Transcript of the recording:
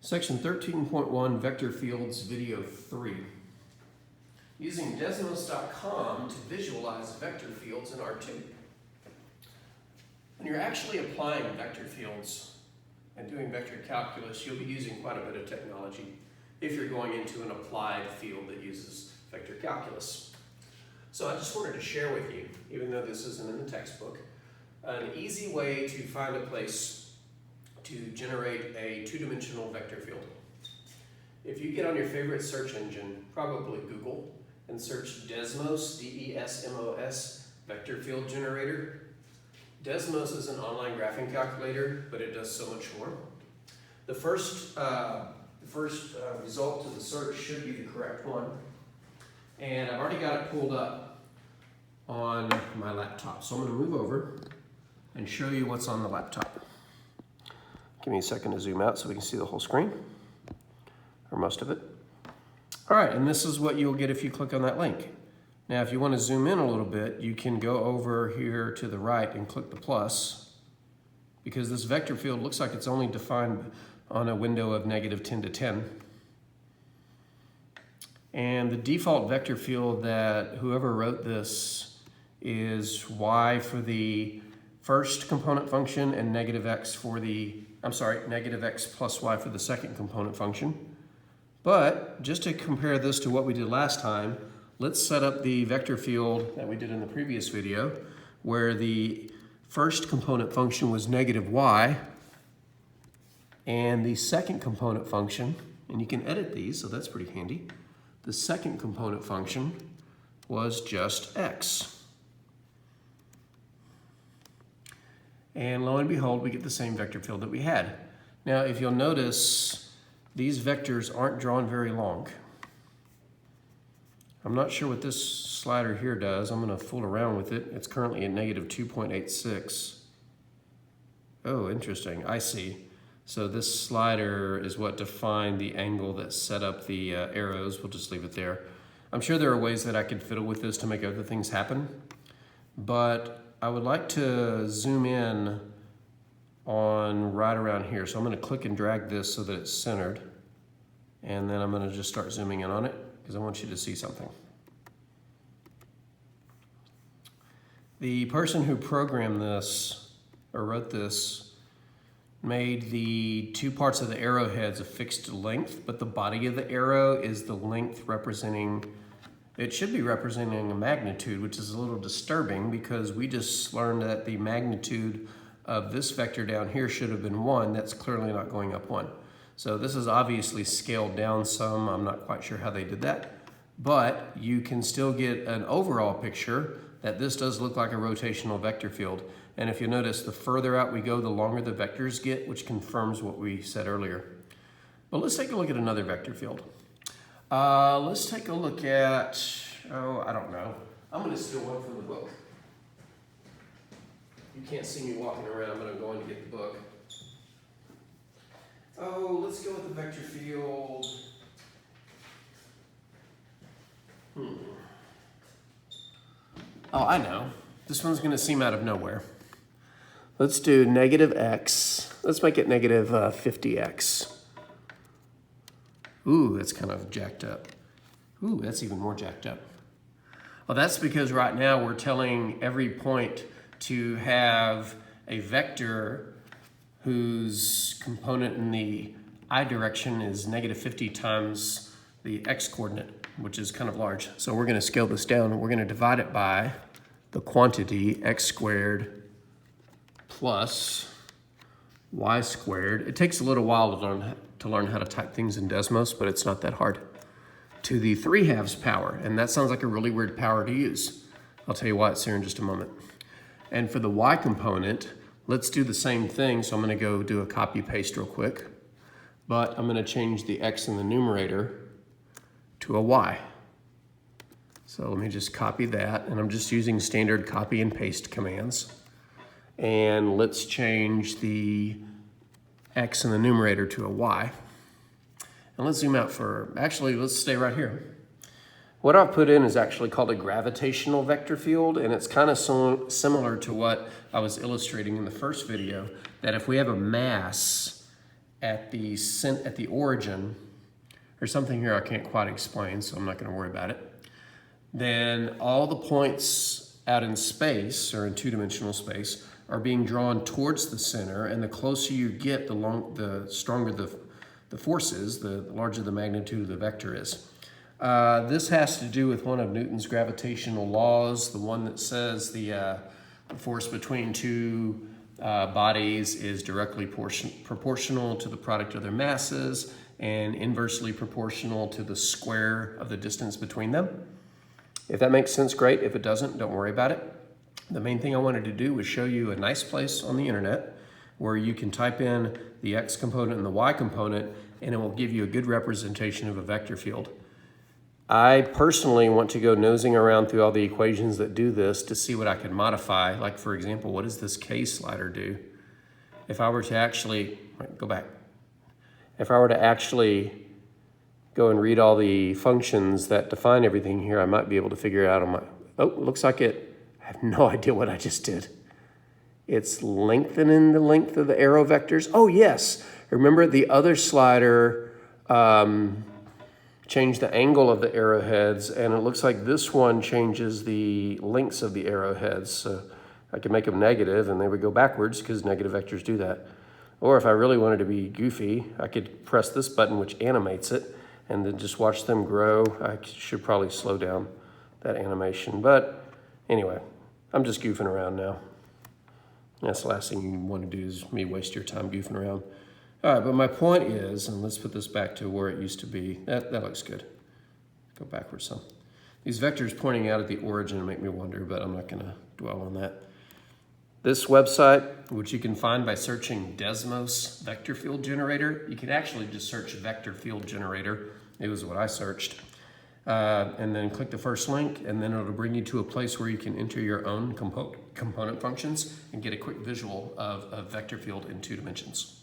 Section 13.1 Vector Fields Video 3. Using Desmos.com to visualize vector fields in R2. When you're actually applying vector fields and doing vector calculus, you'll be using quite a bit of technology if you're going into an applied field that uses vector calculus. So I just wanted to share with you, even though this isn't in the textbook, an easy way to find a place to generate a two-dimensional vector field. If you get on your favorite search engine, probably Google, and search Desmos, D-E-S-M-O-S, vector field generator. Desmos is an online graphing calculator, but it does so much more. The first result to the search should be the correct one. And I've already got it pulled up on my laptop. So I'm going to move over and show you what's on the laptop. Give me a second to zoom out so we can see the whole screen, or most of it. All right, and this is what you'll get if you click on that link. Now, if you want to zoom in a little bit, you can go over here to the right and click the plus, because this vector field looks like it's only defined on a window of -10 to 10. And the default vector field that whoever wrote this is y for the first component function and -x for the, -x plus y for the second component function. But just to compare this to what we did last time, let's set up the vector field that we did in the previous video, where the first component function was -y, and the second component function, and you can edit these, so that's pretty handy. The second component function was just x. And lo and behold, we get the same vector field that we had. Now, if you'll notice, these vectors aren't drawn very long. I'm not sure what this slider here does. I'm going to fool around with it. It's currently at -2.86. Oh, interesting. I see. So this slider is what defined the angle that set up the arrows. We'll just leave it there. I'm sure there are ways that I could fiddle with this to make other things happen, but I would like to zoom in on right around here. So I'm going to click and drag this so that it's centered, and then I'm going to just start zooming in on it because I want you to see something. The person who programmed this or wrote this made the two parts of the arrowheads a fixed length, but the body of the arrow is the length representing, it should be representing a magnitude, which is a little disturbing because we just learned that the magnitude of this vector down here should have been 1. That's clearly not going up 1. So this is obviously scaled down some. I'm not quite sure how they did that, but you can still get an overall picture that this does look like a rotational vector field. And if you notice, the further out we go, the longer the vectors get, which confirms what we said earlier. But let's take a look at another vector field. Let's take a look at, I don't know. I'm going to steal one from the book. You can't see me walking around, but I'm going to get the book. Oh, let's go with the vector field. Oh, I know. This one's going to seem out of nowhere. Let's do -x. Let's make it -50x. Ooh, that's kind of jacked up. Ooh, that's even more jacked up. Well, that's because right now we're telling every point to have a vector whose component in the I direction is -50 times the x coordinate, which is kind of large. So we're going to scale this down, and we're going to divide it by the quantity x squared plus y squared. It takes a little while to learn how to type things in Desmos, but it's not that hard. To the 3/2 power, and that sounds like a really weird power to use. I'll tell you why it's here in just a moment. And for the y component, let's do the same thing. So I'm going to go do a copy paste real quick, but I'm going to change the x in the numerator to a y. So let me just copy that, and I'm just using standard copy and paste commands. And let's change the x in the numerator to a y. And let's zoom out for, actually, let's stay right here. What I've put in is actually called a gravitational vector field, and it's kind of similar to what I was illustrating in the first video, that if we have a mass at the origin, there's something here I can't quite explain, so I'm not going to worry about it. Then all the points out in space, or in two-dimensional space, are being drawn towards the center, and the closer you get, the stronger the force is, the larger the magnitude of the vector is. This has to do with one of Newton's gravitational laws, the one that says the force between two bodies is directly proportional to the product of their masses and inversely proportional to the square of the distance between them. If that makes sense, great. If it doesn't, don't worry about it. The main thing I wanted to do was show you a nice place on the internet where you can type in the x component and the y component, and it will give you a good representation of a vector field. I personally want to go nosing around through all the equations that do this to see what I can modify. Like, for example, what does this K slider do? If I were to actually, go back. If I were to actually go and read all the functions that define everything here, I might be able to figure it out on my, oh, it looks like it, I have no idea what I just did. It's lengthening the length of the arrow vectors. Oh, yes. Remember the other slider changed the angle of the arrowheads, and it looks like this one changes the lengths of the arrowheads. So I can make them negative, and they would go backwards because negative vectors do that. Or if I really wanted to be goofy, I could press this button, which animates it, and then just watch them grow. I should probably slow down that animation. But anyway, I'm just goofing around now. That's the last thing you want to do is me waste your time goofing around. All right, but my point is, and let's put this back to where it used to be. That looks good. Go backwards some. These vectors pointing out at the origin make me wonder, but I'm not going to dwell on that. This website, which you can find by searching Desmos Vector Field Generator, you can actually just search Vector Field Generator. It was what I searched. And then click the first link, and then it'll bring you to a place where you can enter your own component functions and get a quick visual of a vector field in 2 dimensions.